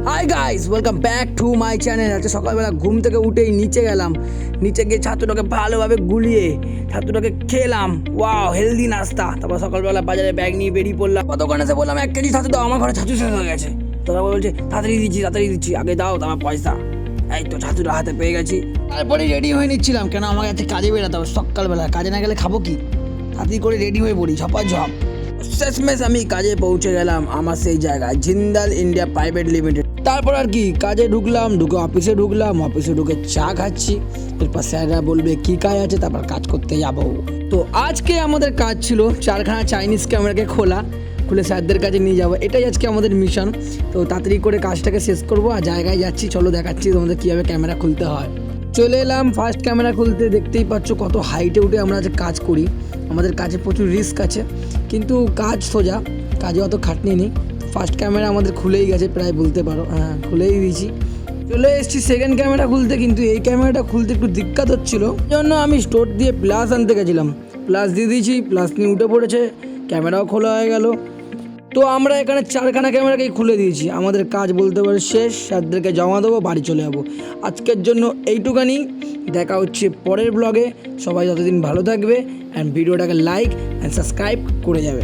Hi guys, welcome back to my channel. আজকে সকালবেলা ঘুম থেকে উঠেই নিচে গেলাম। নিচে গিয়ে ছাতুটাকে ভালোভাবে গুলিয়ে ছাতুটাকে খেলাম। ওয়াও, হেলদি নাস্তা। তারপর সকালবেলা বাজারে ব্যাগ নিয়ে বেরিয়ে পড়লাম। কতক্ষণ এসে বললাম 1 কেজি ছাতু দাও, আমার ঘরে ছাতু শেষ হয়ে গেছে। তোরা বলছে তাড়াতাড়ি দিচ্ছি, আগে দাও তোমার পয়সা। এই তো ছাতুটা হাতে পেয়ে গেছি। তারপরে রেডি হয়ে নিচ্ছিলাম, কেন আমার কাছে কাজে বেরোতে হবে সকালবেলা। কাজে না গেলে খাবো কি? তাড়াতাড়ি করে রেডি হয়ে পড়ি, ঝপাঝপ। শেষমেশ আমি কাজে পৌঁছে গেলাম, আমার সেই জায়গায় জিন্দাল ইন্ডিয়া প্রাইভেট লিমিটেড। তারপর আর কি, কাজে ঢুকে অফিসে ঢুকে চা খাচ্ছি। এরপর স্যাররা বলবে কি কাজ আছে, তারপর কাজ করতে যাবো। তো আজকে আমাদের কাজ ছিল 4খানা চাইনিজ ক্যামেরাকে খুলে স্যারদের কাছে নিয়ে যাবো। এটাই আজকে আমাদের মিশন। তো তাড়াতাড়ি করে কাজটাকে শেষ করবো, আর জায়গায় যাচ্ছি, চলো দেখাচ্ছি তোমাদের কীভাবে ক্যামেরা খুলতে হয়। চলে এলাম ফার্স্ট ক্যামেরা খুলতে। দেখতেই পাচ্ছ কত হাইটে উঠে আমরা যে কাজ করি। আমাদের কাজে প্রচুর রিস্ক আছে, কিন্তু কাজ সোজা, কাজে অত খাটনি নেই। ফার্স্ট ক্যামেরা আমাদের খুলেই গেছে, প্রায় বলতে পারো, হ্যাঁ খুলেই দিয়েছি। চলে এসেছি সেকেন্ড ক্যামেরা খুলতে, কিন্তু এই ক্যামেরাটা খুলতে একটু দিক্কত হচ্ছিলো, জন্য আমি স্টোর দিয়ে প্লাস আনতে গেছিলাম। প্লাস দিয়ে দিয়েছি, প্লাস নিয়ে উঠে পড়েছে, ক্যামেরাও খোলা হয়ে গেল। তো আমরা এখানে 4খানা ক্যামেরাকেই খুলে দিয়েছি। আমাদের কাজ বলতে পারে শেষ, স্যারদেরকে জমা দেবো, বাড়ি চলে যাবো। আজকের জন্য এইটুখানি, দেখা হচ্ছে পরের ব্লগে। সবাই ততদিন ভালো থাকবে, অ্যান্ড ভিডিওটাকে লাইক অ্যান্ড সাবস্ক্রাইব করে যাবে।